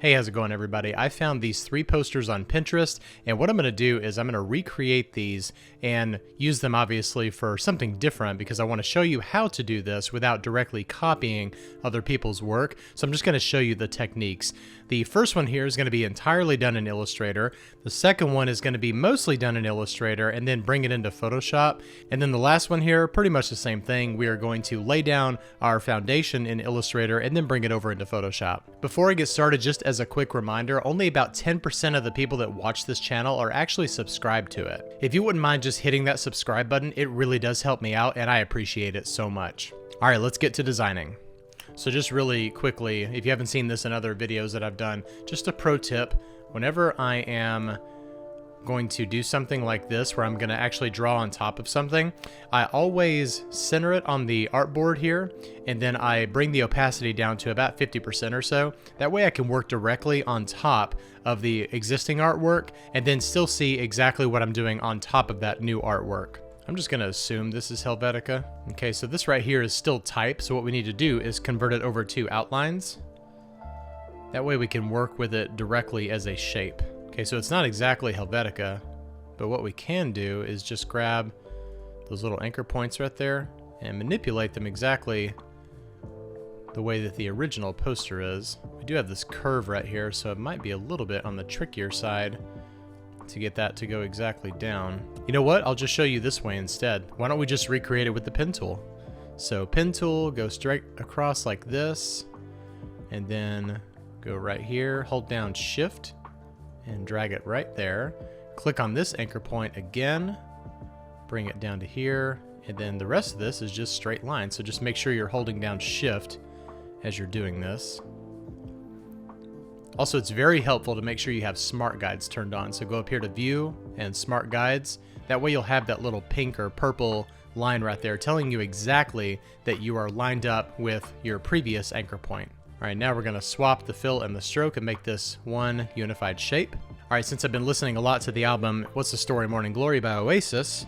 Hey, how's it going, everybody? I found these 3 posters on Pinterest, and what I'm going to do is I'm going to recreate these and use them obviously for something different because I want to show you how to do this without directly copying other people's work. So I'm just going to show you the techniques. The first one here is going to be entirely done in Illustrator. The second one is going to be mostly done in Illustrator and then bring it into Photoshop. And then the last one here, pretty much the same thing. We are going to lay down our foundation in Illustrator and then bring it over into Photoshop. Before I get started, just as a quick reminder, only about 10% of the people that watch this channel are actually subscribed to it. If you wouldn't mind just hitting that subscribe button, it really does help me out and I appreciate it so much. All right, let's get to designing. So just really quickly, if you haven't seen this in other videos that I've done, just a pro tip, whenever I am going to do something like this where I'm going to actually draw on top of something, I always center it on the artboard here and then I bring the opacity down to about 50% or so. That way I can work directly on top of the existing artwork and then still see exactly what I'm doing on top of that new artwork. I'm just going to assume this is Helvetica. Okay, so this right here is still type, so what we need to do is convert it over to outlines. That way we can work with it directly as a shape. Okay, so it's not exactly Helvetica, but what we can do is just grab those little anchor points right there and manipulate them exactly the way that the original poster is. We do have this curve right here, so it might be a little bit on the trickier side to get that to go exactly down. You know what? I'll just show you this way instead. Why don't we just recreate it with the pen tool? So pen tool, go straight across like this, and then go right here, hold down Shift, and drag it right there. Click on this anchor point again, bring it down to here, and then the rest of this is just straight lines. So just make sure you're holding down Shift as you're doing this. Also, it's very helpful to make sure you have Smart Guides turned on. So go up here to View and Smart Guides. That way you'll have that little pink or purple line right there telling you exactly that you are lined up with your previous anchor point. All right, now we're going to swap the fill and the stroke and make this one unified shape. All right, since I've been listening a lot to the album What's the Story, Morning Glory by Oasis,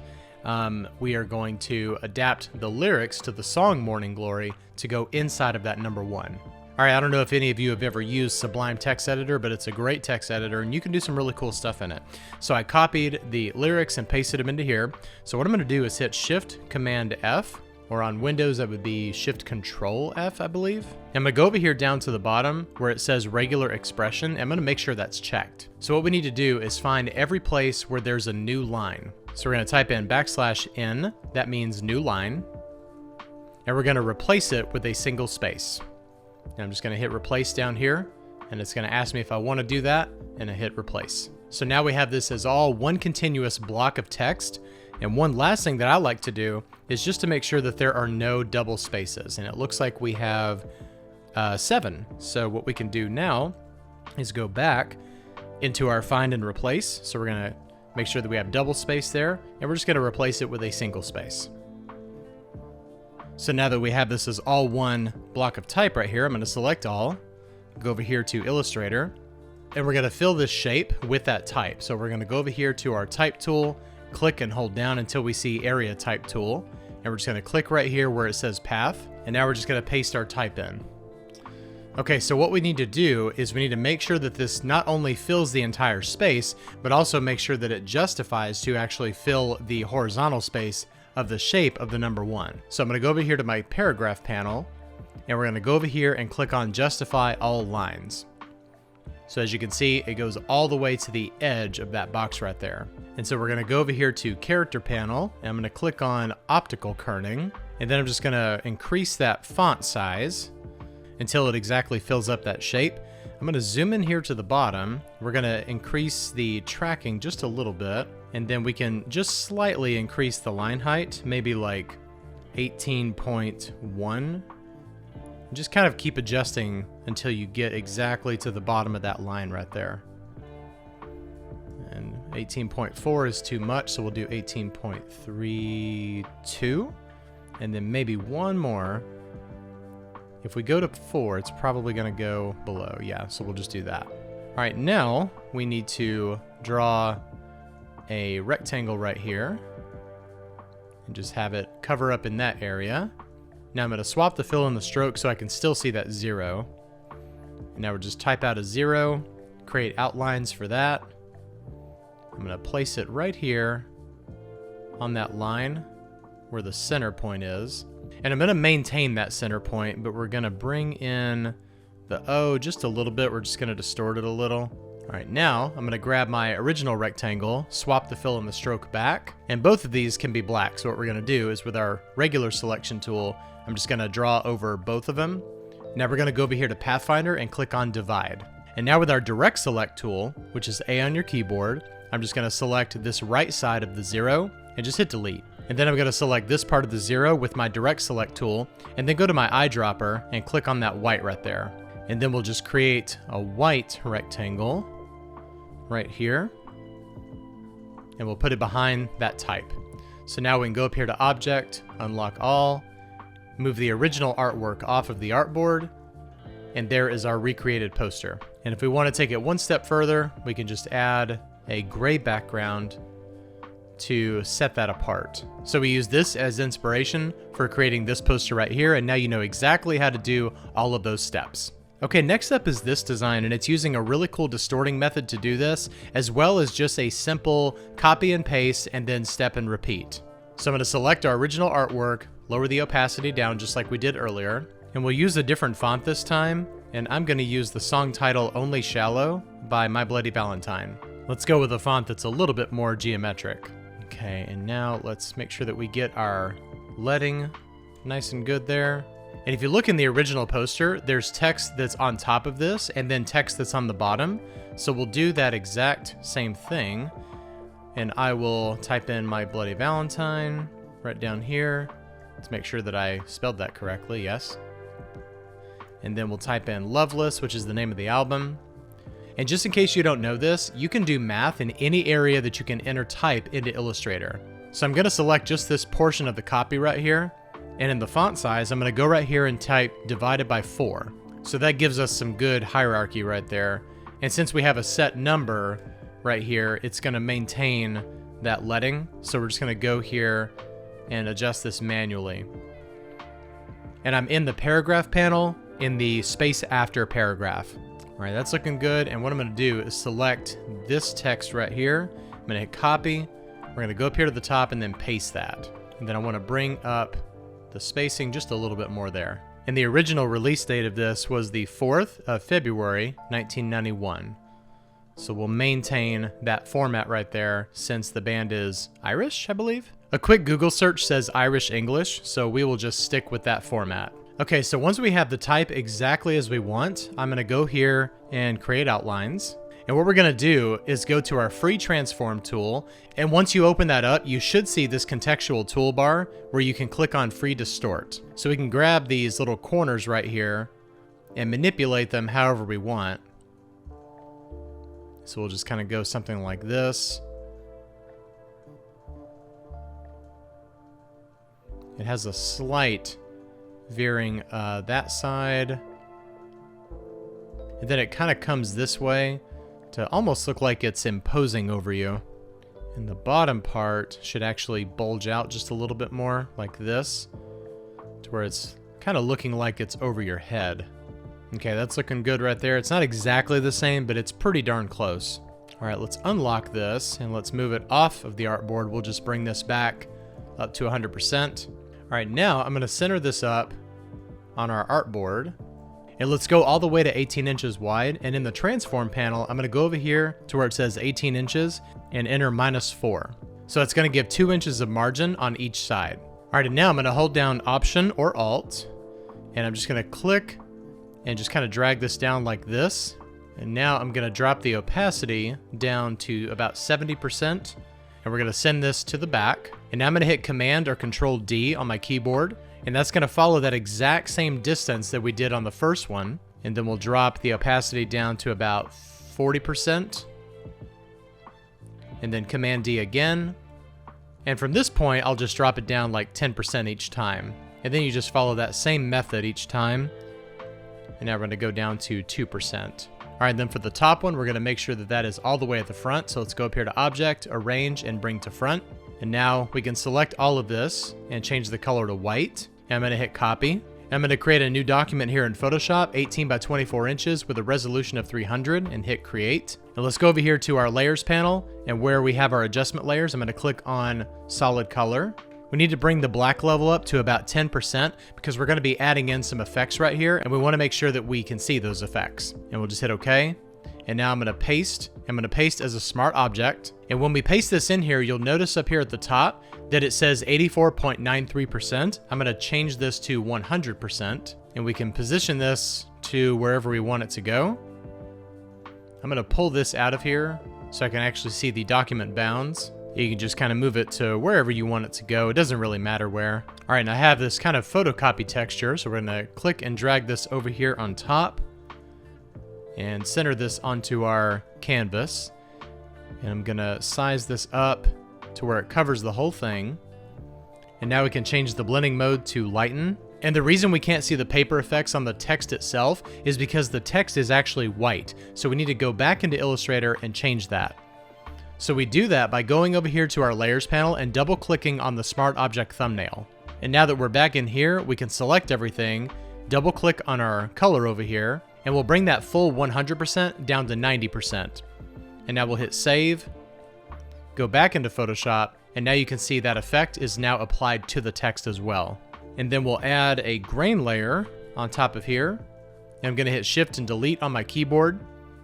we are going to adapt the lyrics to the song Morning Glory to go inside of that number 1. All right, I don't know if any of you have ever used Sublime Text Editor, but it's a great text editor and you can do some really cool stuff in it. So I copied the lyrics and pasted them into here. So what I'm going to do is hit Shift Command F, or on Windows that would be Shift Control F, I believe. I'm going to go over here down to the bottom where it says regular expression. I'm going to make sure that's checked. So what we need to do is find every place where there's a new line. So we're going to type in \n, that means new line, and we're going to replace it with a single space. And I'm just going to hit replace down here, and it's going to ask me if I want to do that, and I hit replace. So now we have this as all one continuous block of text. And one last thing that I like to do is just to make sure that there are no double spaces. And it looks like we have 7. So what we can do now is go back into our find and replace. So we're going to make sure that we have double space there, and we're just going to replace it with a single space. So now that we have this as all one block of type right here, I'm going to select all, go over here to Illustrator, and we're going to fill this shape with that type. So we're going to go over here to our type tool, click and hold down until we see area type tool, and we're just going to click right here where it says path, and now we're just going to paste our type in. Okay, so what we need to do is we need to make sure that this not only fills the entire space, but also make sure that it justifies to actually fill the horizontal space of the shape of the number 1. So I'm going to go over here to my paragraph panel, and we're going to go over here and click on justify all lines. So as you can see, it goes all the way to the edge of that box right there. And so we're going to go over here to character panel, and I'm going to click on optical kerning, and then I'm just going to increase that font size until it exactly fills up that shape. I'm going to zoom in here to the bottom. We're going to increase the tracking just a little bit, and then we can just slightly increase the line height, maybe like 18.1. Just kind of keep adjusting until you get exactly to the bottom of that line right there. And 18.4 is too much, so we'll do 18.32. And then maybe one more. If we go to 4, it's probably going to go below. Yeah, so we'll just do that. All right, now we need to draw a rectangle right here and just have it cover up in that area. Now I'm going to swap the fill and the stroke so I can still see that 0. And now we'll just type out a 0, create outlines for that. I'm going to place it right here on that line where the center point is. And I'm going to maintain that center point, but we're going to bring in the O just a little bit. We're just going to distort it a little. All right, now I'm going to grab my original rectangle, swap the fill and the stroke back, and both of these can be black. So what we're going to do is with our regular selection tool, I'm just going to draw over both of them. Now we're going to go over here to Pathfinder and click on Divide. And now with our direct select tool, which is A on your keyboard, I'm just going to select this right side of the 0 and just hit delete. And then I'm going to select this part of the 0 with my direct select tool, and then go to my eyedropper and click on that white right there. And then we'll just create a white rectangle right here, and we'll put it behind that type. So now we can go up here to Object, Unlock All, move the original artwork off of the artboard, and there is our recreated poster. And if we want to take it one step further, we can just add a gray background to set that apart. So we use this as inspiration for creating this poster right here, and now you know exactly how to do all of those steps. Okay, next up is this design, and it's using a really cool distorting method to do this, as well as just a simple copy and paste and then step and repeat. So I'm going to select our original artwork, lower the opacity down just like we did earlier, and we'll use a different font this time, and I'm going to use the song title Only Shallow by My Bloody Valentine. Let's go with a font that's a little bit more geometric. Okay, and now let's make sure that we get our leading nice and good there. And if you look in the original poster, there's text that's on top of this and then text that's on the bottom. So we'll do that exact same thing. And I will type in My Bloody Valentine right down here. Let's make sure that I spelled that correctly, yes. And then we'll type in Loveless, which is the name of the album. And just in case you don't know this, you can do math in any area that you can enter type into Illustrator. So I'm going to select just this portion of the copy right here. And in the font size, I'm going to go right here and type divided by 4. So that gives us some good hierarchy right there. And since we have a set number right here, it's going to maintain that leading. So we're just going to go here and adjust this manually. And I'm in the paragraph panel in the space after paragraph. All right, that's looking good. And what I'm going to do is select this text right here. I'm going to hit copy. We're going to go up here to the top and then paste that. And then I want to bring up the spacing just a little bit more there. And the original release date of this was the 4th of February, 1991. So we'll maintain that format right there since the band is Irish, I believe. A quick Google search says Irish English, so we will just stick with that format. Okay, so once we have the type exactly as we want, I'm going to go here and create outlines. And what we're going to do is go to our free transform tool. And once you open that up, you should see this contextual toolbar where you can click on free distort. So we can grab these little corners right here and manipulate them however we want. So we'll just kind of go something like this. It has a slight veering that side. And then it kind of comes this way to almost look like it's imposing over you. And the bottom part should actually bulge out just a little bit more like this, to where it's kind of looking like it's over your head. Okay, that's looking good right there. It's not exactly the same, but it's pretty darn close. All right, let's unlock this and let's move it off of the artboard. We'll just bring this back up to 100%. All right, now I'm going to center this up on our artboard. And let's go all the way to 18 inches wide. And in the transform panel, I'm going to go over here to where it says 18 inches and enter -4. So it's going to give 2 inches of margin on each side. All right, and now I'm going to hold down Option or Alt. And I'm just going to click and just kind of drag this down like this. And now I'm going to drop the opacity down to about 70%. And we're going to send this to the back. And now I'm going to hit Command or Control D on my keyboard. And that's going to follow that exact same distance that we did on the first one. And then we'll drop the opacity down to about 40%. And then Command D again. And from this point, I'll just drop it down like 10% each time. And then you just follow that same method each time. And now we're going to go down to 2%. All right, then for the top one, we're going to make sure that that is all the way at the front. So let's go up here to Object, Arrange, and Bring to Front. And now we can select all of this and change the color to white. And I'm going to hit Copy. I'm going to create a new document here in Photoshop, 18 by 24 inches with a resolution of 300, and hit create. Now let's go over here to our layers panel, and where we have our adjustment layers, I'm going to click on solid color. We need to bring the black level up to about 10% because we're going to be adding in some effects right here, and we want to make sure that we can see those effects. And we'll just hit OK. And now I'm going to paste. I'm going to paste as a smart object. And when we paste this in here, you'll notice up here at the top that it says 84.93%. I'm going to change this to 100%, and we can position this to wherever we want it to go. I'm going to pull this out of here so I can actually see the document bounds. You can just kind of move it to wherever you want it to go. It doesn't really matter where. All right, and I have this kind of photocopy texture, so we're going to click and drag this over here on top and center this onto our canvas. And I'm going to size this up to where it covers the whole thing. And now we can change the blending mode to lighten. And the reason we can't see the paper effects on the text itself is because the text is actually white. So we need to go back into Illustrator and change that. So we do that by going over here to our layers panel and double clicking on the smart object thumbnail. And now that we're back in here, we can select everything, double click on our color over here, and we'll bring that full 100% down to 90%. And now we'll hit save, go back into Photoshop, and now you can see that effect is now applied to the text as well. And then we'll add a grain layer on top of here. And I'm gonna hit Shift and Delete on my keyboard,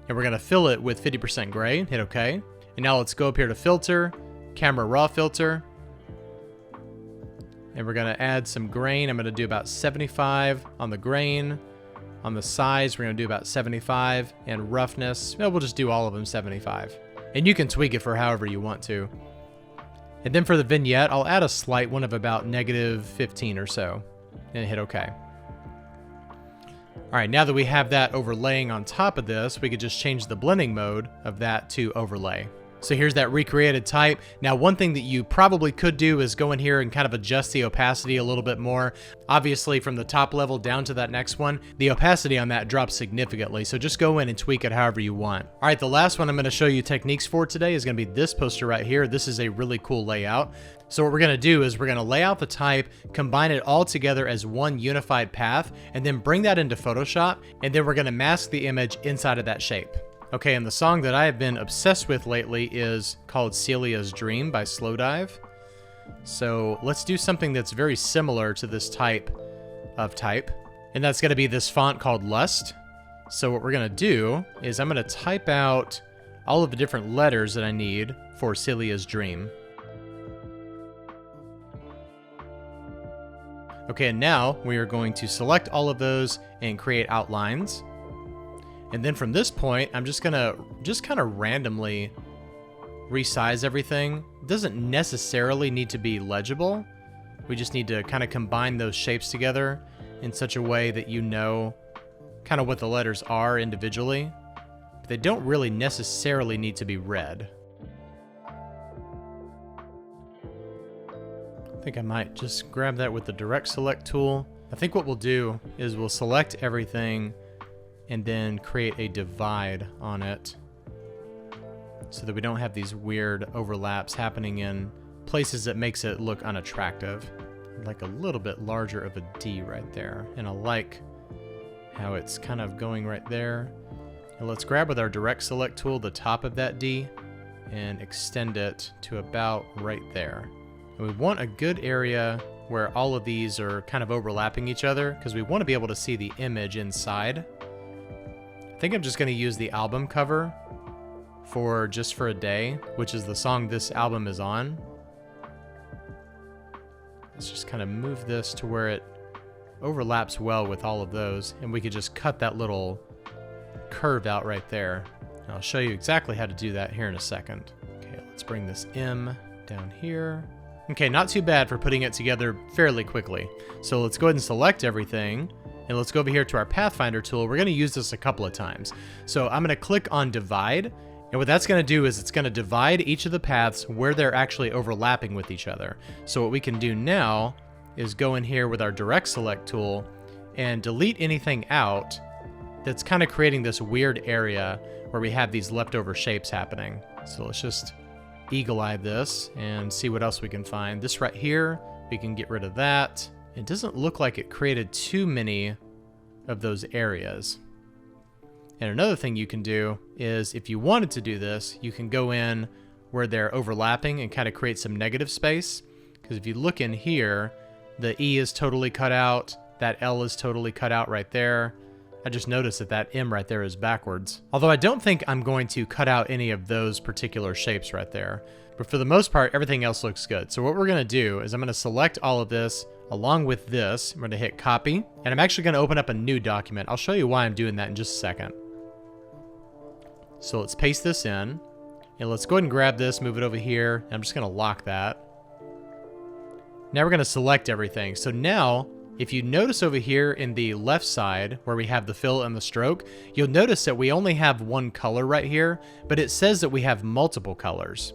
and we're gonna fill it with 50% gray, hit OK. And now let's go up here to Filter, Camera Raw Filter, and we're gonna add some grain. I'm gonna do about 75 on the grain. On the size, we're gonna do about 75, and roughness, well, we'll just do all of them 75. And you can tweak it for however you want to. And then for the vignette, I'll add a slight one of about -15 or so, and hit OK. All right, now that we have that overlaying on top of this, we could just change the blending mode of that to overlay. So here's that recreated type. Now, one thing that you probably could do is go in here and kind of adjust the opacity a little bit more. Obviously, from the top level down to that next one, the opacity on that drops significantly. So just go in and tweak it however you want. All right, the last one I'm going to show you techniques for today is going to be this poster right here. This is a really cool layout. So what we're going to do is we're going to lay out the type, combine it all together as one unified path, and then bring that into Photoshop, and then we're going to mask the image inside of that shape. Okay, and the song that I have been obsessed with lately is called Celia's Dream by Slowdive. So let's do something that's very similar to this type of type, and that's going to be this font called Lust. So what we're going to do is I'm going to type out all of the different letters that I need for Celia's Dream. Okay, and now we are going to select all of those and create outlines. And then from this point, I'm just gonna kind of randomly resize everything. It doesn't necessarily need to be legible. We just need to kind of combine those shapes together in such a way that you know kind of what the letters are individually. But they don't really necessarily need to be red. I think I might just grab that with the direct select tool. I think what we'll do is we'll select everything and then create a divide on it so that we don't have these weird overlaps happening in places that makes it look unattractive. Like a little bit larger of a D right there. And I like how it's kind of going right there. And let's grab with our direct select tool the top of that D and extend it to about right there. And we want a good area where all of these are kind of overlapping each other because we want to be able to see the image inside. I think I'm just going to use the album cover for Just for a Day, which is the song this album is on. Let's just kind of move this to where it overlaps well with all of those, and we could just cut that little curve out right there. And I'll show you exactly how to do that here in a second. Okay, let's bring this M down here. Okay, not too bad for putting it together fairly quickly. So let's go ahead and select everything. And let's go over here to our Pathfinder tool. We're going to use this a couple of times. So I'm going to click on Divide. And what that's going to do is it's going to divide each of the paths where they're actually overlapping with each other. So what we can do now is go in here with our Direct Select tool and delete anything out that's kind of creating this weird area where we have these leftover shapes happening. So let's just eagle eye this and see what else we can find. This right here, we can get rid of that. It doesn't look like it created too many of those areas. And another thing you can do is, if you wanted to do this, you can go in where they're overlapping and kind of create some negative space. Because if you look in here, the E is totally cut out, that L is totally cut out right there. I just noticed that that M right there is backwards. Although I don't think I'm going to cut out any of those particular shapes right there. But for the most part, everything else looks good. So what we're gonna do is I'm gonna select all of this along with this. I'm gonna hit copy, and I'm actually gonna open up a new document. I'll show you why I'm doing that in just a second. So let's paste this in, and let's go ahead and grab this, move it over here, and I'm just gonna lock that. Now we're gonna select everything. So now, if you notice over here in the left side where we have the fill and the stroke, you'll notice that we only have one color right here, but it says that we have multiple colors.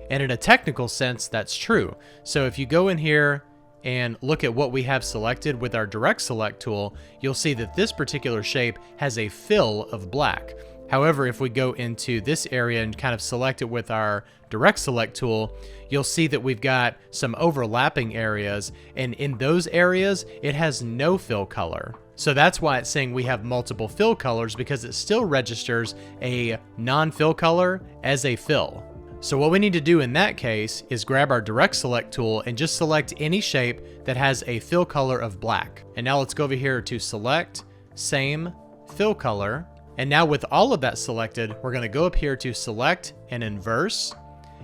And in a technical sense, that's true. So if you go in here and look at what we have selected with our direct select tool, you'll see that this particular shape has a fill of black. However, if we go into this area and kind of select it with our direct select tool, you'll see that we've got some overlapping areas, and in those areas, it has no fill color. So that's why it's saying we have multiple fill colors, because it still registers a non-fill color as a fill. So what we need to do in that case is grab our direct select tool and just select any shape that has a fill color of black. And now let's go over here to select, same, fill color. And now with all of that selected, we're gonna go up here to select and inverse,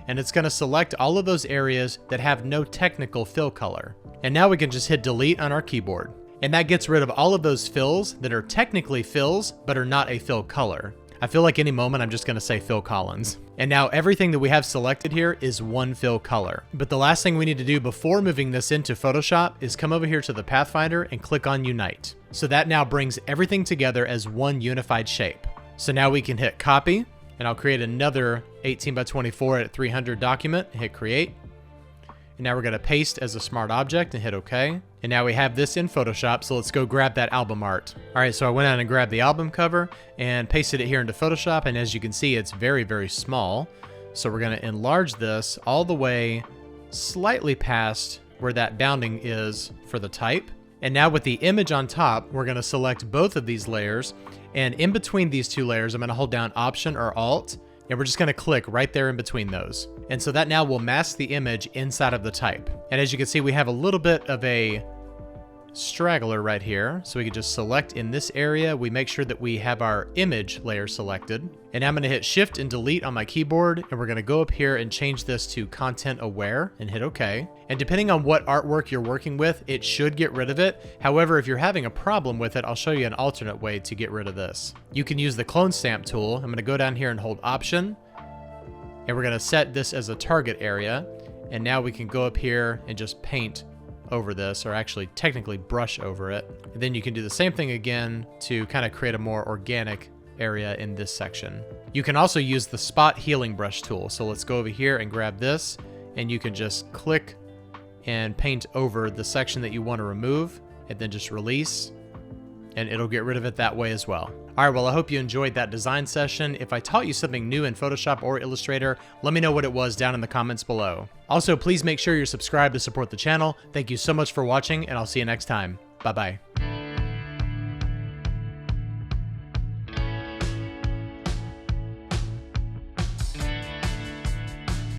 and it's gonna select all of those areas that have no technical fill color. And now we can just hit delete on our keyboard. And that gets rid of all of those fills that are technically fills, but are not a fill color. I feel like any moment I'm just gonna say Phil Collins. And now everything that we have selected here is one fill color. But the last thing we need to do before moving this into Photoshop is come over here to the Pathfinder and click on Unite. So that now brings everything together as one unified shape. So now we can hit copy, and I'll create another 18 by 24 at 300 document, hit create. And now we're gonna paste as a smart object and hit OK. And now we have this in Photoshop, so let's go grab that album art. All right, so I went out and grabbed the album cover and pasted it here into Photoshop, and as you can see, it's very, very small. So we're gonna enlarge this all the way slightly past where that bounding is for the type. And now with the image on top, we're gonna select both of these layers, and in between these two layers, I'm gonna hold down Option or Alt, and we're just gonna click right there in between those. And so that now will mask the image inside of the type. And as you can see, we have a little bit of a straggler right here. So we can just select in this area. We make sure that we have our image layer selected. And I'm gonna hit Shift and Delete on my keyboard, and we're gonna go up here and change this to Content Aware and hit OK. And depending on what artwork you're working with, it should get rid of it. However, if you're having a problem with it, I'll show you an alternate way to get rid of this. You can use the Clone Stamp tool. I'm gonna go down here and hold Option, and we're gonna set this as a target area. And now we can go up here and just paint over this, or actually technically brush over it. And then you can do the same thing again to kind of create a more organic area in this section. You can also use the Spot Healing Brush tool. So let's go over here and grab this, and you can just click and paint over the section that you want to remove, and then just release, and it'll get rid of it that way as well. All right, well, I hope you enjoyed that design session. If I taught you something new in Photoshop or Illustrator, let me know what it was down in the comments below. Also, please make sure you're subscribed to support the channel. Thank you so much for watching, and I'll see you next time. Bye-bye.